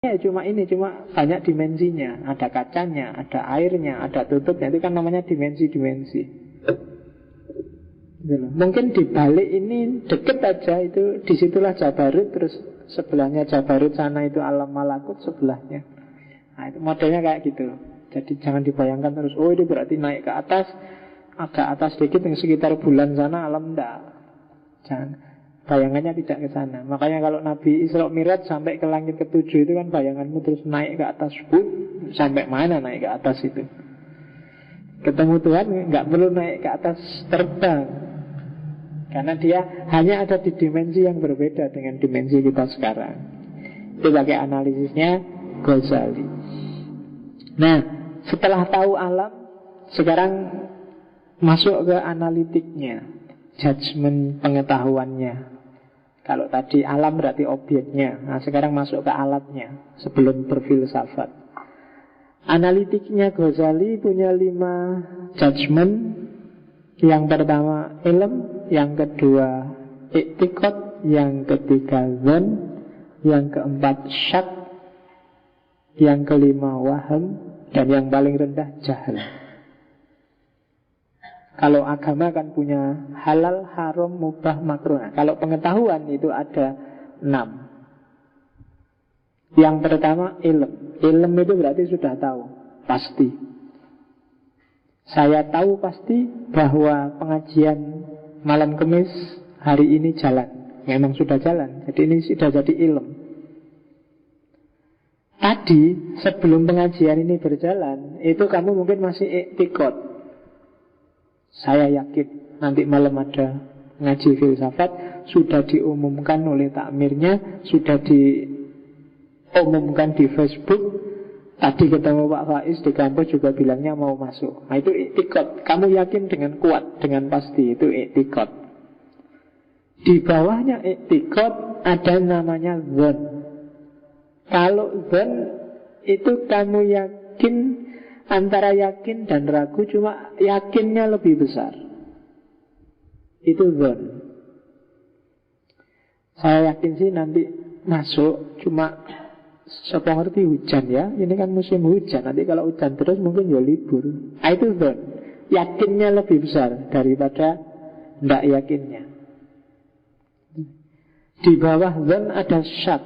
Ya cuma ini, cuma banyak dimensinya. Ada kacanya, ada airnya, ada tutupnya. Itu kan namanya dimensi-dimensi. Gitu loh. Mungkin di balik ini deket aja itu, disitulah Jabarut, terus sebelahnya Jabarut sana itu alam malakut sebelahnya. Nah itu modelnya kayak gitu. Jadi jangan dibayangkan terus, oh itu berarti naik ke atas, agak atas sedikit yang sekitar bulan sana alam, enggak. Jangan. Bayangannya tidak ke sana. Makanya kalau Nabi Isra Mi'raj sampai ke langit ketujuh itu kan bayanganmu terus naik ke atas. Sampai mana naik ke atas itu? Ketemu Tuhan nggak perlu naik ke atas terbang. Karena dia hanya ada di dimensi yang berbeda dengan dimensi kita sekarang. Itu pakai analisisnya Ghazali. Nah, setelah tahu alam, sekarang masuk ke analitiknya, judgement pengetahuannya. Kalau tadi alam berarti objeknya. Nah sekarang masuk ke alatnya sebelum berfilsafat. Analitiknya Ghazali punya 5 judgement. Yang pertama ilm, yang kedua i'tiqad, yang ketiga dzan, yang keempat syak, yang kelima waham, dan yang paling rendah jahal. Kalau agama kan punya halal, haram, mubah, makruh. Nah, kalau pengetahuan itu ada 6. Yang pertama ilm. Ilm itu berarti sudah tahu, pasti. Saya tahu pasti bahwa pengajian malam Kamis hari ini jalan. Memang sudah jalan. Jadi ini sudah jadi ilm. Tadi sebelum pengajian ini berjalan, itu kamu mungkin masih i'tiqad. Saya yakin nanti malam ada ngaji filsafat. Sudah diumumkan oleh takmirnya, sudah diumumkan di Facebook. Tadi ketemu Pak Faiz di kampus juga bilangnya mau masuk. Nah itu i'tiqad. Kamu yakin dengan kuat, dengan pasti. Itu i'tiqad. Di bawahnya i'tiqad ada namanya dzan. Kalau dzan itu kamu yakin, antara yakin dan ragu, cuma yakinnya lebih besar. Itu dzan. Saya yakin sih nanti masuk, cuma siapa ngerti hujan ya. Ini kan musim hujan, nanti kalau hujan terus mungkin ya libur. Nah, itu dzan. Yakinnya lebih besar daripada tidak yakinnya. Di bawah dzan ada syak.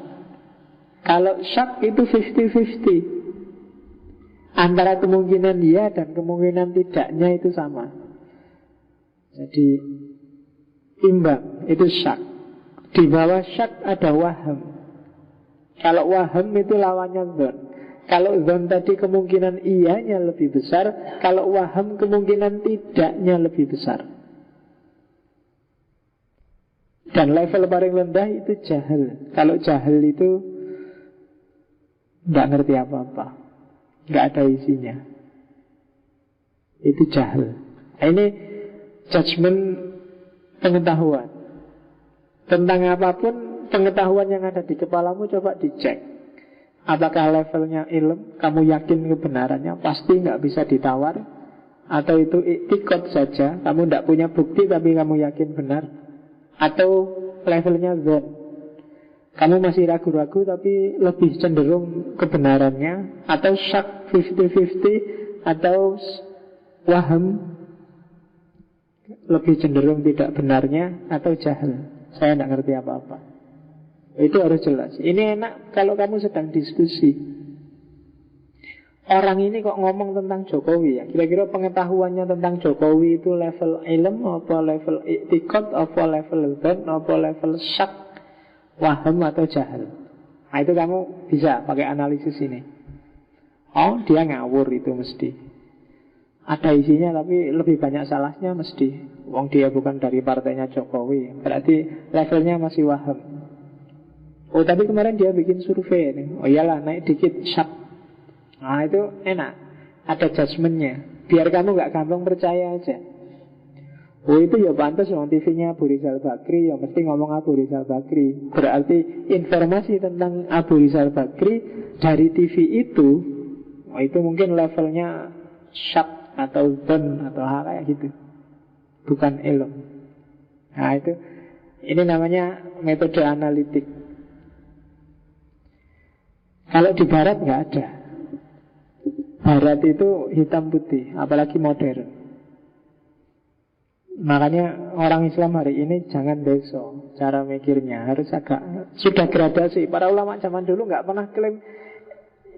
Kalau syak itu 50-50. Antara kemungkinan iya dan kemungkinan tidaknya itu sama. Jadi imbang, itu syak. Di bawah syak ada waham. Kalau waham itu lawannya dzan. Kalau dzan tadi kemungkinan iyanya lebih besar, kalau waham kemungkinan tidaknya lebih besar. Dan level paling rendah itu jahil. Kalau jahil itu tidak ngerti apa-apa, nggak ada isinya. Itu jahil. Nah, ini judgement pengetahuan. Tentang apapun, pengetahuan yang ada di kepalamu coba dicek. Apakah levelnya ilm, kamu yakin kebenarannya, pasti nggak bisa ditawar. Atau itu i'tiqad saja, kamu tidak punya bukti tapi kamu yakin benar. Atau levelnya dzan, kamu masih ragu-ragu tapi lebih cenderung kebenarannya. Atau syak 50-50. Atau waham, lebih cenderung tidak benarnya. Atau jahil, saya tidak ngerti apa-apa. Itu harus jelas. Ini enak kalau kamu sedang diskusi. Orang ini kok ngomong tentang Jokowi ya, kira-kira pengetahuannya tentang Jokowi itu level ilm, apa level i'tiqad, apa level dzan, apa level syak, waham atau jahil. Nah itu kamu bisa pakai analisis ini. Oh dia ngawur itu mesti. Ada isinya tapi lebih banyak salahnya mesti. Wong dia bukan dari partainya Jokowi, berarti levelnya masih waham. Oh tapi kemarin dia bikin survei nih. Oh iyalah naik dikit syak. Nah itu enak, ada judgementnya. Biar kamu gak gampang percaya aja. Oh itu ya pantas orang TV-nya Abu Rizal Bakri, ya mesti ngomong Abu Rizal Bakri. Berarti informasi tentang Abu Rizal Bakri dari TV itu, oh itu mungkin levelnya syak atau dzan atau hal kayak gitu, bukan ilm. Nah itu, ini namanya metode analitik. Kalau di barat nggak ada. Barat itu hitam putih, apalagi modern. Makanya orang Islam hari ini jangan deso cara mikirnya, harus agak sudah gradasi. Para ulama zaman dulu nggak pernah klaim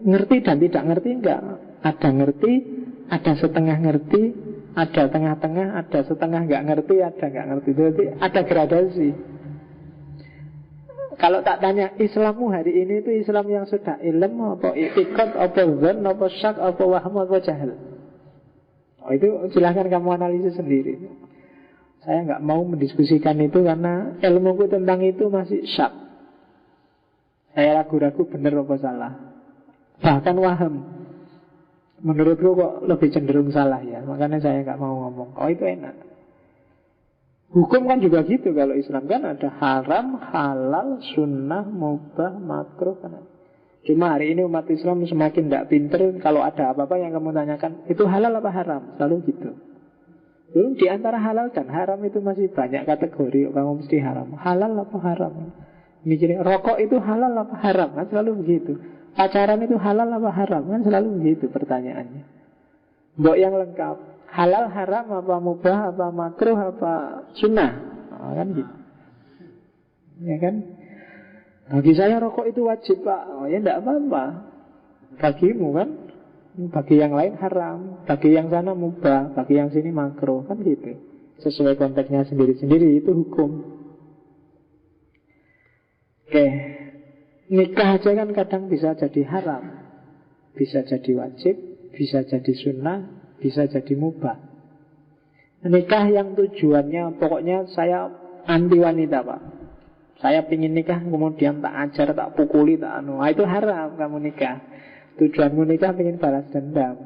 ngerti dan tidak ngerti, enggak. Ada ngerti, ada setengah ngerti, ada tengah-tengah, ada setengah nggak ngerti, ada nggak ngerti. Jadi ada gradasi. Kalau tak tanya Islammu hari ini itu Islam yang sudah ilm, apa itikad, apa zon, apa syak, apa wahm, apa jahil. Oh, itu silahkan kamu analisis sendiri. Saya nggak mau mendiskusikan itu karena ilmuku tentang itu masih syak. Saya ragu-ragu benar apa salah. Bahkan waham, menurutku kok lebih cenderung salah ya. Makanya saya nggak mau ngomong. Oh itu enak. Hukum kan juga gitu. Kalau Islam kan ada haram, halal, sunnah, mubah, makruh kan. Cuma hari ini umat Islam semakin tidak pinter. Kalau ada apa-apa yang kamu tanyakan, itu halal apa haram? Selalu gitu. Di antara halal dan haram itu masih banyak kategori. Kamu mesti haram. Halal apa haram? Mikirin rokok itu halal apa haram? Kan selalu begitu. Pacaran itu halal apa haram? Kan selalu begitu pertanyaannya. Mbok yang lengkap. Halal, haram, apa mubah, apa makruh, apa sunnah. Kan gitu. Ya kan? Bagi saya rokok itu wajib, Pak. Oh ya enggak apa-apa. Bagimu kan. Bagi yang lain haram, bagi yang sana mubah, bagi yang sini makruh. Kan gitu. Sesuai konteksnya sendiri-sendiri. Itu hukum. Oke. Nikah aja kan kadang bisa jadi haram, bisa jadi wajib, bisa jadi sunnah, bisa jadi mubah. Nikah yang tujuannya pokoknya saya anti wanita, Pak. Saya pingin nikah kemudian tak ajar, tak pukuli, tak anu. Itu haram kamu nikah. Tujuanmu nikah pingin balas dendam.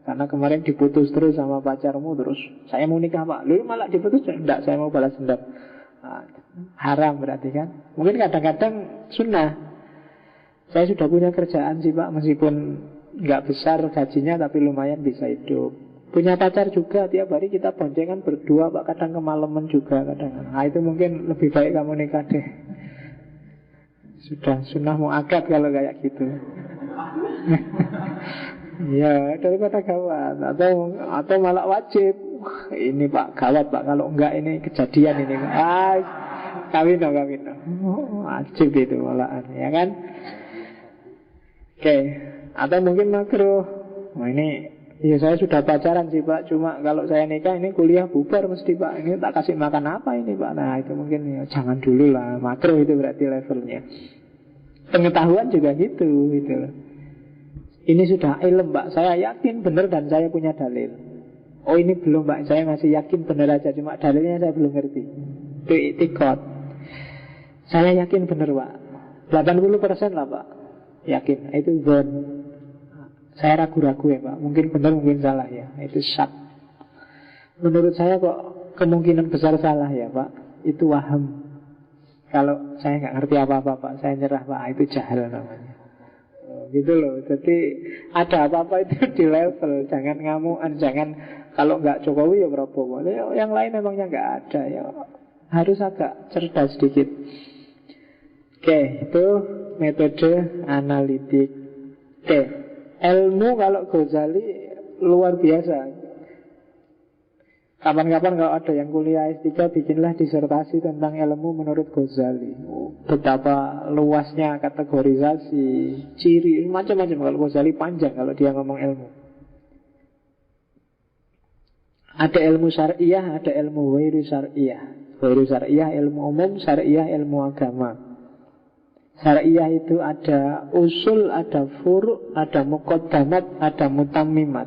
Karena kemarin diputus terus sama pacarmu, terus saya mau nikah, Pak. Lu malah diputus, enggak, saya mau balas dendam. Haram berarti kan. Mungkin kadang-kadang sunnah. Saya sudah punya kerjaan sih, Pak, meskipun nggak besar gajinya tapi lumayan bisa hidup. Punya pacar juga, tiap hari kita boncengan berdua, Pak, kadang kemalaman juga kadang. Nah itu mungkin lebih baik kamu nikah deh. Sudah sunnah muakkad kalau kayak gitu. Ya daripada gawat. Atau malah wajib. Ini Pak gawat, Pak, kalau enggak ini kejadian ini. Kawin. Wajib itu malahan, ya kan? Oke. Atau mungkin makruh. Nah ini ya saya sudah pacaran sih, Pak. Cuma kalau saya nikah ini kuliah bubar mesti, Pak. Ini tak kasih makan apa ini, Pak. Nah itu mungkin ya jangan dulu lah. Makruh itu berarti levelnya. Pengetahuan juga gitu loh. Ini sudah ilm, Pak. Saya yakin benar dan saya punya dalil. Oh ini belum, Pak. Saya masih yakin benar aja. Cuma dalilnya saya belum ngerti. Itu itikad. Saya yakin benar, Pak. 80% lah, Pak. Yakin. Itu zon. Saya ragu-ragu ya, Pak. Mungkin benar, mungkin salah ya. Itu syak. Menurut saya kok kemungkinan besar salah ya, Pak. Itu waham. Kalau saya nggak ngerti apa-apa, Pak, saya nyerah, Pak. Itu jahil namanya. Gitu loh. Jadi ada apa-apa itu di level. Jangan ngamuan. Jangan kalau nggak Jokowi ya Prabowo. Yang lain memangnya nggak ada ya. Harus agak cerdas sedikit. Oke, itu metode analitik. Oke, ilmu kalau Ghazali luar biasa. Kapan-kapan kalau ada yang kuliah S3, bikinlah disertasi tentang ilmu menurut Ghazali. Betapa luasnya kategorisasi, ciri, macam-macam. Kalau Ghazali panjang kalau dia ngomong ilmu. Ada ilmu syariah, ada ilmu wairu syariah. Wairu syariah ilmu umum, syariah ilmu agama. Syariah itu ada usul, ada furu', ada muqaddamat, ada mutammimat.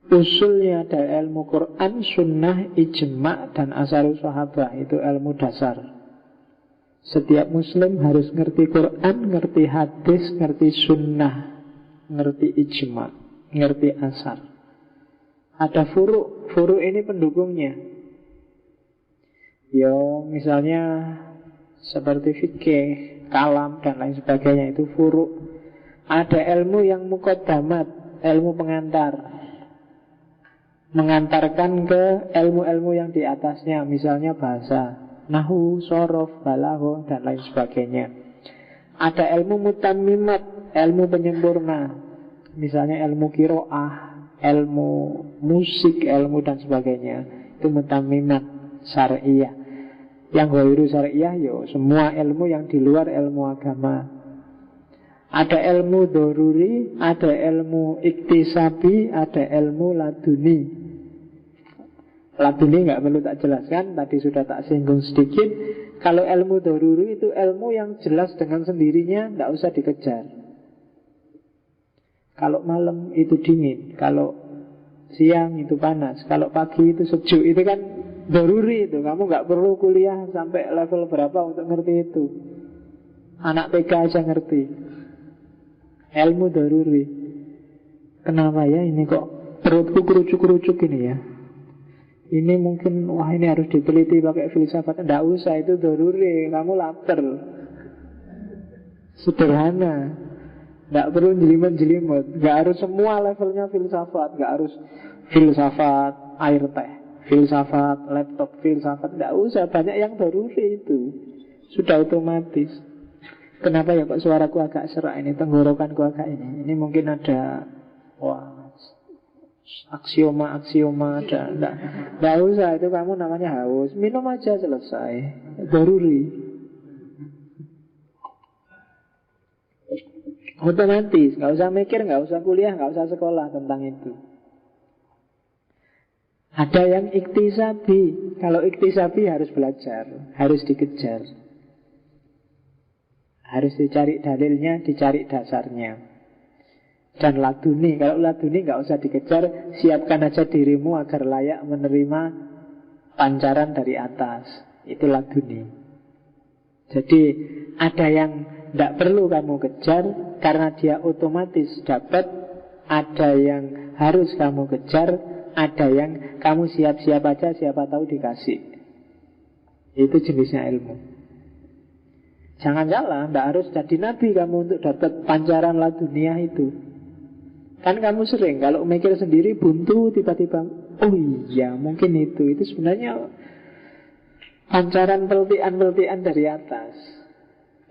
Usulnya ada ilmu Quran, sunnah, ijma' dan asarul sahabah. Itu ilmu dasar. Setiap muslim harus ngerti Quran, ngerti hadis, ngerti sunnah, ngerti ijma', ngerti asar. Ada furu'. Furu' ini pendukungnya. Misalnya seperti fikih, kalam dan lain sebagainya, itu furu'. Ada ilmu yang muqaddamat, ilmu pengantar, mengantarkan ke ilmu-ilmu yang di atasnya. Misalnya bahasa, nahwu, shorof, balaghah dan lain sebagainya. Ada ilmu mutammimat, ilmu penyempurna. Misalnya ilmu qiraah, ilmu musik, ilmu dan sebagainya. Itu mutammimat syariah. Yang ghairu syariah yo semua ilmu yang di luar ilmu agama. Ada ilmu doruri, ada ilmu iktisabi, ada ilmu laduni. Laduni nggak perlu tak jelaskan, tadi sudah tak singgung sedikit. Kalau ilmu doruri itu ilmu yang jelas dengan sendirinya, nggak usah dikejar. Kalau malam itu dingin, kalau siang itu panas, kalau pagi itu sejuk, itu kan doruri itu. Kamu nggak perlu kuliah sampai level berapa untuk ngerti itu. Anak TK aja ngerti. Ilmu doruri. Kenapa ya ini kok perutku kerucuk-kerucuk ini ya? Ini mungkin, wah ini harus diteliti pakai filsafat. Nggak usah, itu doruri. Kamu lapar. Sederhana. Nggak perlu jelimet-jelimet. Nggak harus semua levelnya filsafat. Nggak harus filsafat air teh, filsafat laptop, filsafat. Nggak usah, banyak yang doruri itu. Sudah otomatis. Kenapa ya kok suaraku agak serak ini, tenggorokanku agak ini. Ini mungkin ada, wah, aksioma ada. Nggak usah, itu kamu namanya haus. Minum aja selesai. Doruri. Otomatis, nggak usah mikir, nggak usah kuliah, nggak usah sekolah tentang itu. Ada yang iktisabi. Kalau iktisabi harus belajar, harus dikejar, harus dicari dalilnya, dicari dasarnya. Dan laduni, kalau laduni nggak usah dikejar, siapkan aja dirimu agar layak menerima pancaran dari atas. Itu laduni. Jadi ada yang tidak perlu kamu kejar karena dia otomatis dapat. Ada yang harus kamu kejar, ada yang kamu siap-siap aja, siapa tahu dikasih. Itu jenisnya ilmu. Jangan salah, tidak harus jadi nabi kamu untuk dapat pancaran laduniah itu. Kan kamu sering kalau mikir sendiri buntu, tiba-tiba oh iya mungkin itu sebenarnya pancaran peltian-peltian dari atas.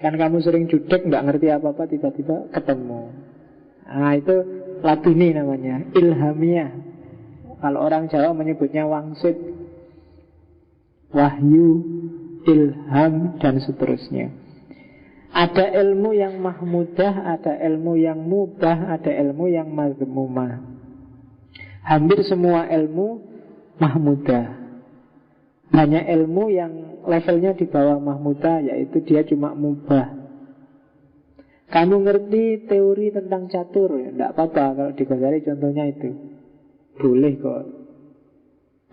Kan kamu sering judek, nggak ngerti apa-apa, tiba-tiba ketemu. Nah itu laduni namanya, ilhamiah. Kalau orang Jawa menyebutnya wangsit, wahyu, ilham, dan seterusnya. Ada ilmu yang mahmudah, ada ilmu yang mubah, ada ilmu yang mazmumah. Hampir semua ilmu mahmudah. Banyak ilmu yang levelnya di bawah mahmudah, yaitu dia cuma mubah. Kamu ngerti teori tentang catur, ya tidak apa-apa. Kalau di Ghazali contohnya itu boleh kok.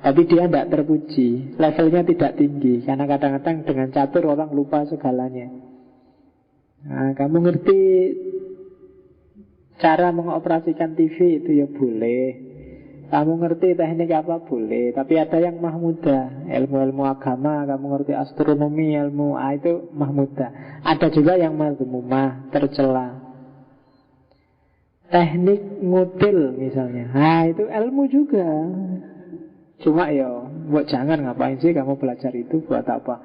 Tapi dia tidak terpuji, levelnya tidak tinggi. Karena kadang-kadang dengan catur orang lupa segalanya. Nah, kamu ngerti cara mengoperasikan TV itu ya boleh. Kamu ngerti teknik apa boleh. Tapi ada yang mahmudah, ilmu-ilmu agama. Kamu ngerti astronomi, ilmu itu mahmudah. Ada juga yang mazmumah, tercela. Teknik ngutil misalnya, nah itu ilmu juga. Cuma ya buat jangan, ngapain sih kamu belajar itu, buat apa.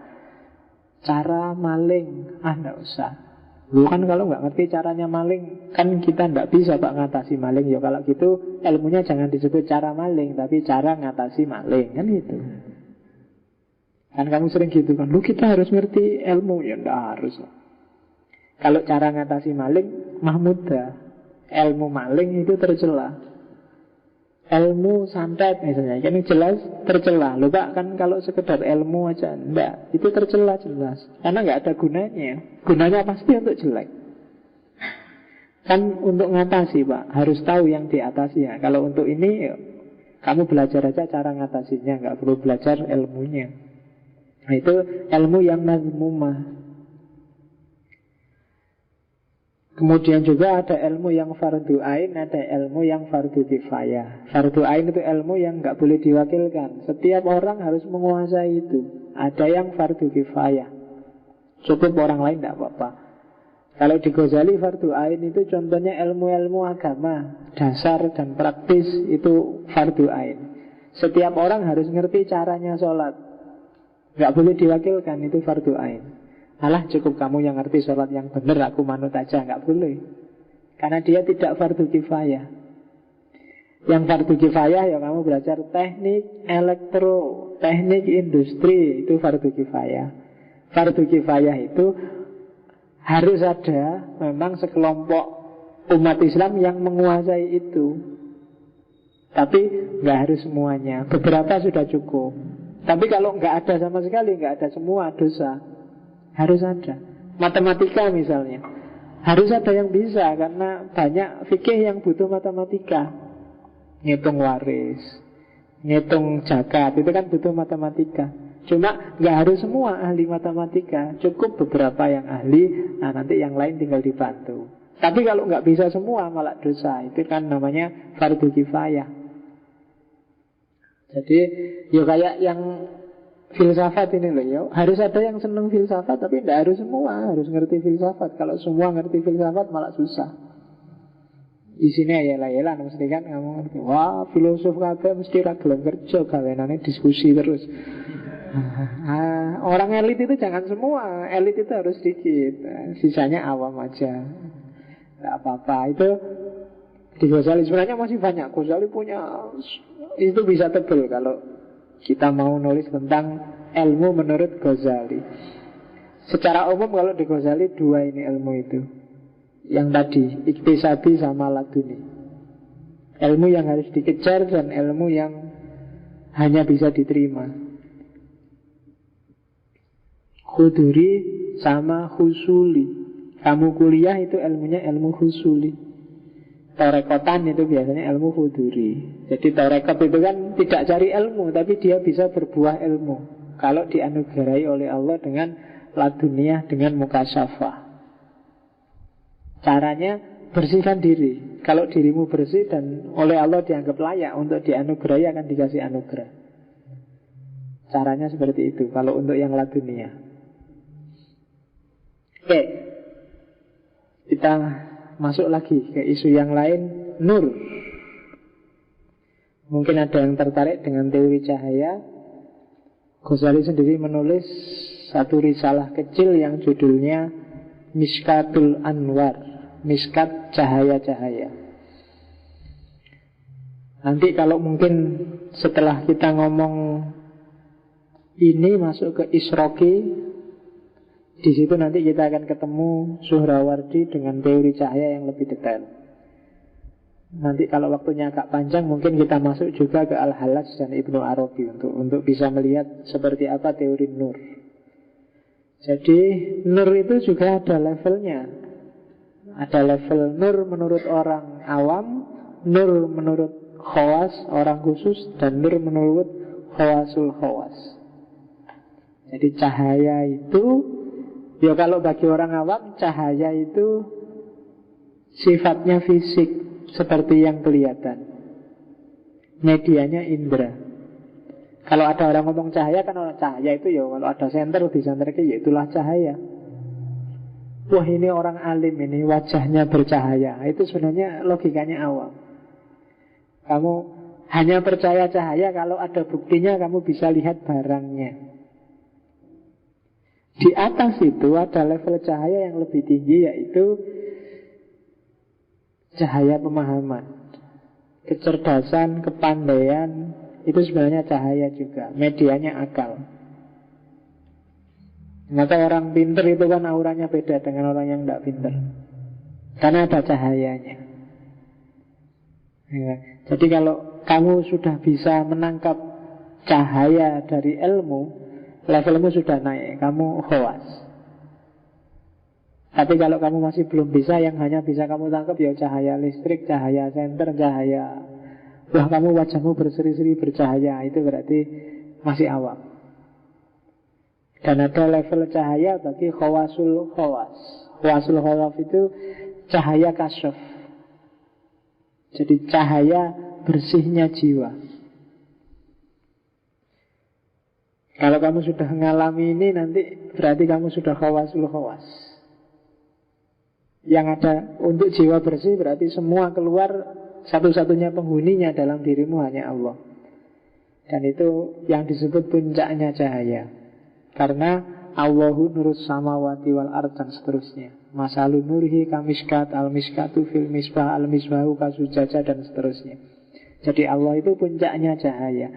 Cara maling, enggak usah. Bukan kalau nggak ngerti caranya maling, kan kita nggak bisa Pak ngatasi maling. Ya kalau gitu ilmunya jangan disebut cara maling, tapi cara ngatasi maling, kan gitu. Kan kamu sering gitu kan, lu kita harus ngerti ilmu. Ya nggak harus. Kalau cara ngatasi maling mahmudah, ilmu maling itu tercela. Ilmu santet misalnya, kan jelas tercela. Loh Pak, kan kalau sekedar ilmu aja enggak, itu tercela jelas. Karena enggak ada gunanya. Gunanya pasti untuk jelek. Kan untuk ngatasi Pak, harus tahu yang diatasi ya. Kalau untuk ini ya, kamu belajar aja cara ngatasinya, enggak perlu belajar ilmunya. Nah itu ilmu yang mazmumah. Kemudian juga ada ilmu yang fardu ain, ada ilmu yang fardu kifayah. Fardu ain itu ilmu yang nggak boleh diwakilkan. Setiap orang harus menguasai itu. Ada yang fardu kifayah, cukup orang lain tidak apa-apa. Kalau di Ghazali fardu ain itu contohnya ilmu-ilmu agama, dasar dan praktis itu fardu ain. Setiap orang harus ngerti caranya sholat, nggak boleh diwakilkan, itu fardu ain. Alah cukup kamu yang ngerti sholat yang benar, aku manut aja. Nggak boleh. Karena dia tidak fardu kifayah. Yang fardu kifayah ya kamu belajar teknik elektro, teknik industri, itu fardu kifayah. Fardu kifayah itu harus ada memang sekelompok umat Islam yang menguasai itu. Tapi nggak harus semuanya. Beberapa sudah cukup. Tapi kalau nggak ada sama sekali, nggak ada semua, dosa. Harus ada. Matematika misalnya, harus ada yang bisa. Karena banyak fikih yang butuh matematika. Ngitung waris, ngitung zakat, itu kan butuh matematika. Cuma nggak harus semua ahli matematika. Cukup beberapa yang ahli. Nah nanti yang lain tinggal dibantu. Tapi kalau nggak bisa semua malah dosa. Itu kan namanya fardu kifayah. Jadi ya kayak yang filsafat ini loh ya. Harus ada yang seneng filsafat, tapi tidak harus semua harus ngerti filsafat. Kalau semua ngerti filsafat malah susah. Isinya ya mesti kan kamu ngerti. Wah filosof kabeh mesti ra gelem kerja, gawenane diskusi terus. Orang elit itu jangan semua. Elit itu harus sedikit. Sisanya awam aja. Tidak apa-apa. Itu di Ghazali sebenarnya masih banyak. Ghazali punya, itu bisa tebel kalau kita mau nulis tentang ilmu menurut Ghazali. Secara umum kalau di Ghazali dua ini ilmu itu. Yang tadi, iktisadi sama laduni. Ilmu yang harus dikejar dan ilmu yang hanya bisa diterima. Khuduri sama husuli. Kamu kuliah itu ilmunya ilmu husuli. Torekotan itu biasanya ilmu huduri. Jadi torekot itu kan tidak cari ilmu, tapi dia bisa berbuah ilmu kalau dianugerahi oleh Allah dengan laduniah, dengan mukasyafah. Caranya bersihkan diri. Kalau dirimu bersih dan oleh Allah dianggap layak untuk dianugerahi, akan dikasih anugerah. Caranya seperti itu kalau untuk yang laduniah. Oke, kita masuk lagi ke isu yang lain. Nur. Mungkin ada yang tertarik dengan teori cahaya. Ghazali sendiri menulis satu risalah kecil yang judulnya Miskatul Anwar, miskat cahaya-cahaya. Nanti kalau mungkin setelah kita ngomong ini masuk ke Isroqi, di situ nanti kita akan ketemu Suhrawardi dengan teori cahaya yang lebih detail. Nanti kalau waktunya agak panjang, mungkin kita masuk juga ke Al-Halas dan Ibnu Arabi untuk bisa melihat seperti apa teori nur. Jadi nur itu juga ada levelnya. Ada level nur menurut orang awam, nur menurut khawas, orang khusus, dan nur menurut khawasul khawas. Jadi cahaya itu, ya kalau bagi orang awam, cahaya itu sifatnya fisik, seperti yang kelihatan. Medianya indera. Kalau ada orang ngomong cahaya, kan orang cahaya itu ya kalau ada senter di senter ya itulah cahaya. Wah ini orang alim ini, wajahnya bercahaya. Itu sebenarnya logikanya awam. Kamu hanya percaya cahaya kalau ada buktinya, kamu bisa lihat barangnya. Di atas itu ada level cahaya yang lebih tinggi, yaitu cahaya pemahaman, kecerdasan, kepandaian. Itu sebenarnya cahaya juga. Medianya akal. Maka orang pinter itu kan auranya beda dengan orang yang tidak pinter, karena ada cahayanya ya. Jadi kalau kamu sudah bisa menangkap cahaya dari ilmu, levelmu sudah naik, kamu khawas. Tapi kalau kamu masih belum bisa, yang hanya bisa kamu tangkap ya cahaya listrik, cahaya senter, cahaya, wah kamu wajahmu berseri-seri bercahaya, itu berarti masih awam. Dan ada level cahaya bagi khawasul khawas. Khawasul khawas itu cahaya kasyaf. Jadi cahaya bersihnya jiwa. Kalau kamu sudah mengalami ini, nanti berarti kamu sudah khawasul khawas. Yang ada untuk jiwa bersih berarti semua keluar, satu-satunya penghuninya dalam dirimu hanya Allah. Dan itu yang disebut puncaknya cahaya. Karena Allahu nurus samawati wal ard dan seterusnya. Masalu nurihi kamiskat al-miskatu fil misbah al-misbahu kasujaja dan seterusnya. Jadi Allah itu puncaknya cahaya.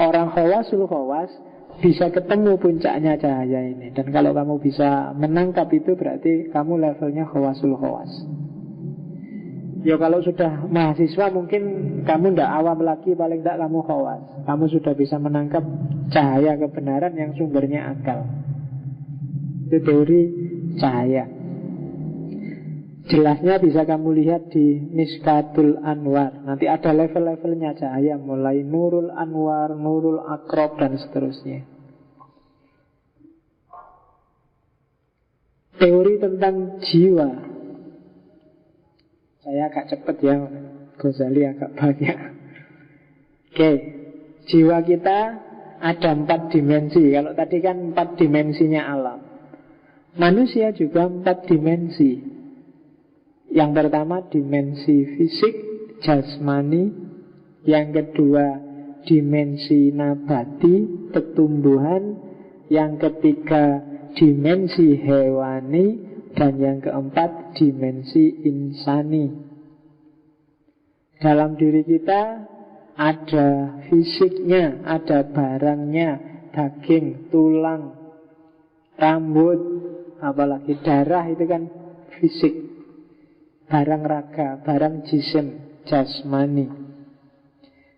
Orang khawasul khawas bisa ketemu puncaknya cahaya ini. Dan kalau kamu bisa menangkap itu, berarti kamu levelnya khawasul khawas. Ya kalau sudah mahasiswa mungkin kamu tidak awam lagi, paling tidak kamu khawas. Kamu sudah bisa menangkap cahaya kebenaran yang sumbernya akal. Itu teori cahaya. Jelasnya bisa kamu lihat di Miskatul Anwar. Nanti ada level-levelnya cahaya, mulai Nurul Anwar, Nurul Akrob dan seterusnya. Teori tentang jiwa. Saya agak cepat ya, Ghazali agak banyak. Oke, jiwa kita ada 4 dimensi. Kalau tadi kan 4 dimensinya alam. Manusia juga 4 dimensi. Yang pertama dimensi fisik, jasmani. Yang kedua dimensi nabati, pertumbuhan. Yang ketiga dimensi hewani. Dan yang keempat dimensi insani. Dalam diri kita ada fisiknya, ada barangnya, daging, tulang, rambut, apalagi darah, itu kan fisik. Barang raga, barang jisim, jasmani.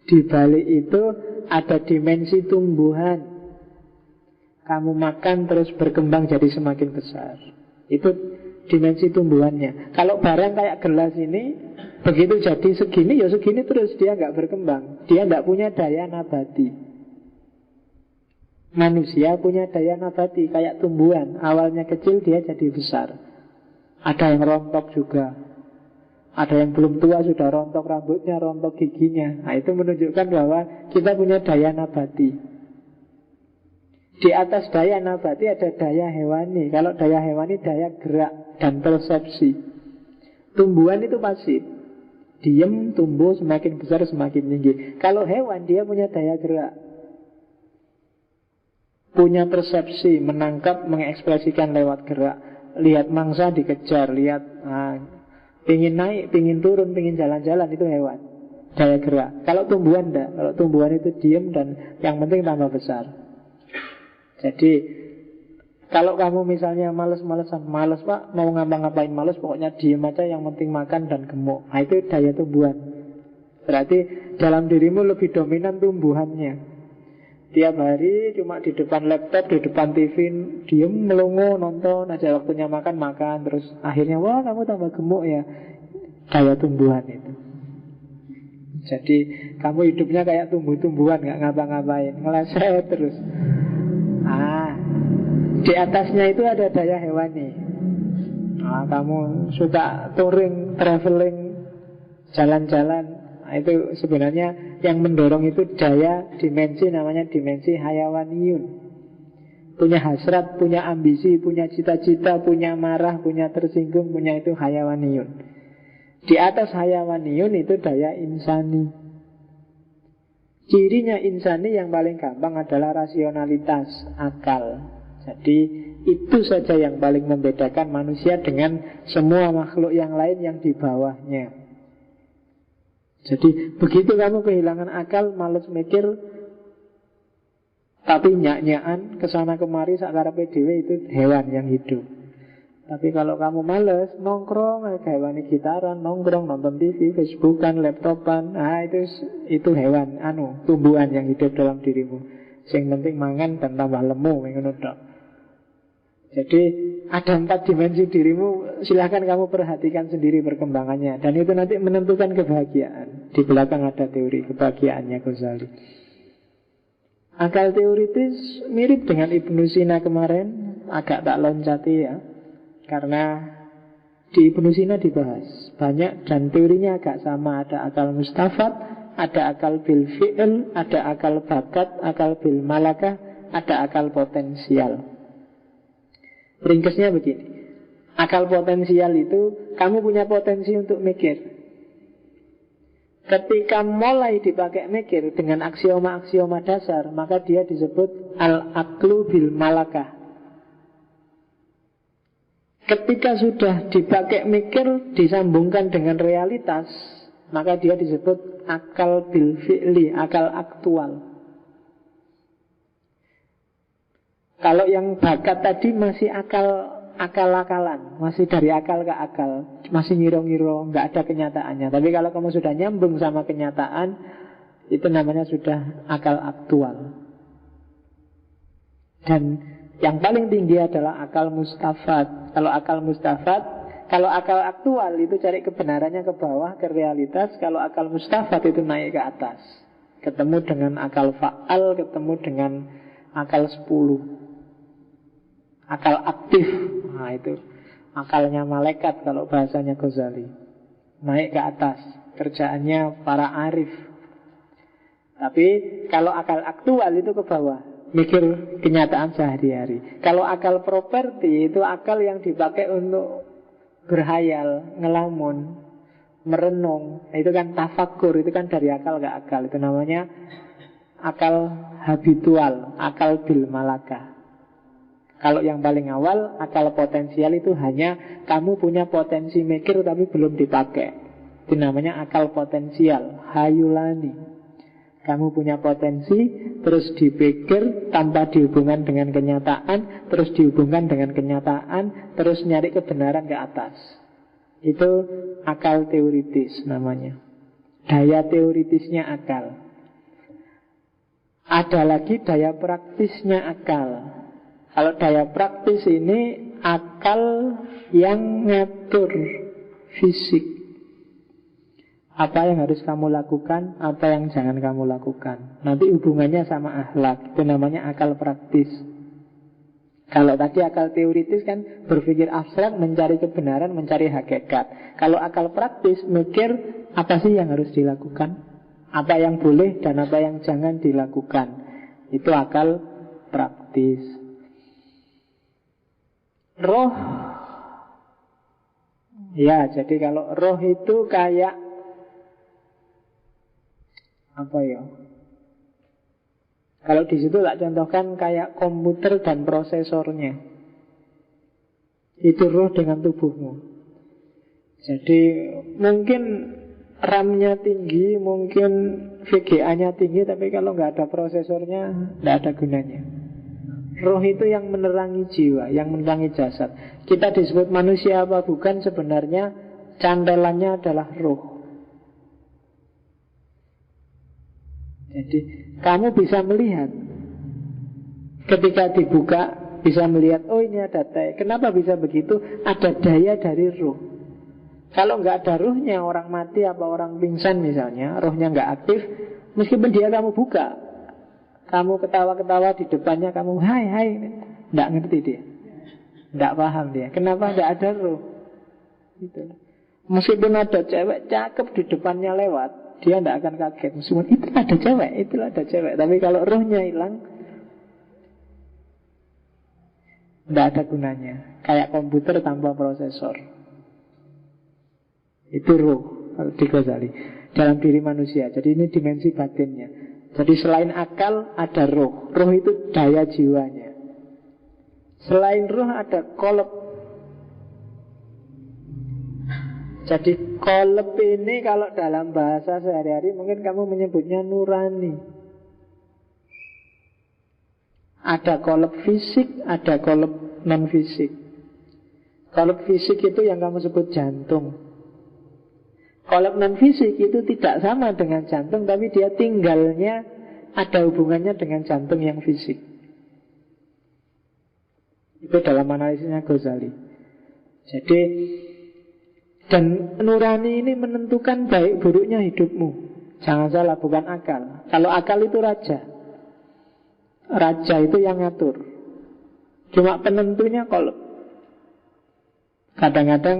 Di balik itu ada dimensi tumbuhan. Kamu makan terus berkembang jadi semakin besar. Itu dimensi tumbuhannya. Kalau barang kayak gelas ini, begitu jadi segini, ya segini terus, dia nggak berkembang. Dia nggak punya daya nabati. Manusia punya daya nabati, kayak tumbuhan. Awalnya kecil, dia jadi besar. Ada yang rontok juga. Ada yang belum tua sudah rontok rambutnya, rontok giginya. Nah, itu menunjukkan bahwa kita punya daya nabati. Di atas daya nabati ada daya hewani. Kalau daya hewani daya gerak dan persepsi. Tumbuhan itu pasif, diam, tumbuh, semakin besar semakin tinggi. Kalau hewan dia punya daya gerak, punya persepsi, menangkap, mengekspresikan lewat gerak. Lihat mangsa dikejar, lihat pingin naik, pingin turun, pingin jalan-jalan, itu hewan, daya gerak. Kalau tumbuhan enggak. Kalau tumbuhan itu diam dan yang penting tambah besar. Jadi kalau kamu misalnya males-malesan, males pak, mau ngapa-ngapain males, pokoknya diem aja, yang penting makan dan gemuk. Nah, itu daya tumbuhan. Berarti dalam dirimu lebih dominan tumbuhannya. Tiap hari cuma di depan laptop, di depan TV, diem, melongo, nonton aja, waktunya makan, makan. Terus akhirnya, wah kamu tambah gemuk ya. Daya tumbuhan itu. Jadi kamu hidupnya kayak tumbuh-tumbuhan, gak ngapa-ngapain, ngeleset terus. Di atasnya itu ada daya hewani. Kamu suka touring, traveling, jalan-jalan. Itu sebenarnya yang mendorong itu daya dimensi, namanya dimensi hayawaniyun. Punya hasrat, punya ambisi, punya cita-cita, punya marah, punya tersinggung, punya itu hayawaniyun. Di atas hayawaniyun itu daya insani. Cirinya insani yang paling gampang adalah rasionalitas, akal. Jadi itu saja yang paling membedakan manusia dengan semua makhluk yang lain yang di bawahnya. Jadi begitu kamu kehilangan akal, malas mikir, tapi nyak-nyakan kesana kemari sakarepe dhewe, itu hewan yang hidup. Tapi kalau kamu males, nongkrong, hewan gitaran, nongkrong, nonton TV, Facebookan, laptopan, itu hewan, tumbuhan yang hidup dalam dirimu. Yang penting mangan dan tambah lemu, ngono tok. Jadi ada 4 dimensi dirimu, silahkan kamu perhatikan sendiri perkembangannya. Dan itu nanti menentukan kebahagiaan. Di belakang ada teori kebahagiaannya Ghazali. Akal teoritis mirip dengan Ibnu Sina kemarin, agak tak loncati ya. Karena di Ibnu Sina dibahas banyak dan teorinya agak sama. Ada akal mustafad, ada akal bil fi'il, ada akal bakat, akal bil malakah, ada akal potensial. Ringkesnya begini. Akal potensial itu kamu punya potensi untuk mikir. Ketika mulai dipakai mikir dengan aksioma-aksioma dasar, maka dia disebut al-aqlu bil malakah. Ketika sudah dipakai mikir, disambungkan dengan realitas, maka dia disebut akal bil fi'li, akal aktual. Kalau yang bakat tadi masih akal-akalan, masih dari akal ke akal, masih ngiro-ngiro, nggak ada kenyataannya. Tapi kalau kamu sudah nyambung sama kenyataan, itu namanya sudah akal aktual. Dan yang paling tinggi adalah akal mustafad. Kalau akal aktual itu cari kebenarannya ke bawah, ke realitas. Kalau akal mustafad itu naik ke atas, ketemu dengan akal fa'al, ketemu dengan akal 10, akal aktif. Nah itu akalnya malaikat kalau bahasanya Ghazali. Naik ke atas, kerjaannya para arif. Tapi kalau akal aktual itu ke bawah, mikir kenyataan sehari-hari. Kalau akal properti itu akal yang dipakai untuk berhayal, ngelamun, merenung. Itu kan tafakur, itu kan dari akal ke akal. Itu namanya akal habitual, akal bil malakah. Kalau yang paling awal, akal potensial itu hanya kamu punya potensi mikir tapi belum dipakai. Itu namanya akal potensial, hayulani. Kamu punya potensi, terus dipikir tanpa dihubungkan dengan kenyataan, terus dihubungkan dengan kenyataan, terus nyari kebenaran ke atas. Itu akal teoritis namanya. Daya teoritisnya akal. Ada lagi daya praktisnya akal. Kalau daya praktis ini akal yang ngatur fisik. Apa yang harus kamu lakukan, apa yang jangan kamu lakukan. Nanti hubungannya sama akhlak. Itu namanya akal praktis. Kalau tadi akal teoritis kan berpikir abstrak, mencari kebenaran, mencari hakikat. Kalau akal praktis, mikir apa sih yang harus dilakukan, apa yang boleh dan apa yang jangan dilakukan. Itu akal praktis. Roh. Ya, jadi kalau roh itu kayak apa ya? Kalau di situ tak contohkan kayak komputer dan prosesornya. Itu roh dengan tubuhmu. Jadi mungkin RAM-nya tinggi, mungkin VGA-nya tinggi, tapi kalau nggak ada prosesornya, nggak ada gunanya. Roh itu yang menerangi jiwa, yang menerangi jasad. Kita disebut manusia apa bukan, sebenarnya cantelannya adalah roh. Jadi kamu bisa melihat, ketika dibuka bisa melihat, oh ini ada teh. Kenapa bisa begitu? Ada daya dari roh. Kalau nggak ada rohnya, orang mati apa orang pingsan misalnya, rohnya nggak aktif, meskipun dia kamu buka, kamu ketawa-ketawa di depannya, kamu hai, nggak ngerti dia, nggak paham dia. Kenapa? Nggak ada roh. Gitu. Meskipun ada cewek cakep di depannya lewat, dia tidak akan kaget. Meskipun itu ada cewek. Tapi kalau rohnya hilang, tidak ada gunanya. Kayak komputer tanpa prosesor. Itu roh kalau di Ghazali dalam diri manusia. Jadi ini dimensi batinnya. Jadi selain akal ada roh. Roh itu daya jiwanya. Selain roh ada qalb. Jadi qalb ini kalau dalam bahasa sehari-hari mungkin kamu menyebutnya nurani. Ada qalb fisik, ada qalb non fisik. Qalb fisik itu yang kamu sebut jantung. Qalb non fisik itu tidak sama dengan jantung, tapi dia tinggalnya ada hubungannya dengan jantung yang fisik. Itu dalam analisisnya Ghazali. Jadi dan nurani ini menentukan baik buruknya hidupmu. Jangan salah, bukan akal. Kalau akal itu raja. Raja itu yang ngatur. Cuma penentunya qalb. Kadang-kadang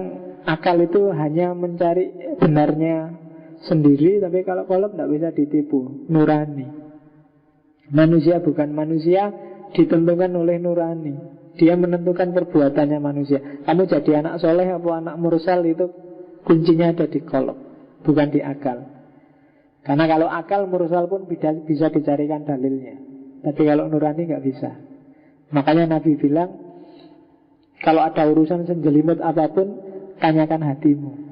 akal itu hanya mencari benarnya sendiri, tapi kalau qalb tidak bisa ditipu. Nurani. Manusia bukan manusia, ditentukan oleh nurani. Dia menentukan perbuatannya manusia. Kamu jadi anak soleh atau anak mursal, itu kuncinya ada di qalb, bukan di akal. Karena kalau akal, mursal pun bisa dicarikan dalilnya. Tapi kalau nurani nggak bisa. Makanya Nabi bilang, Kalau ada urusan senjelimut apapun, tanyakan hatimu.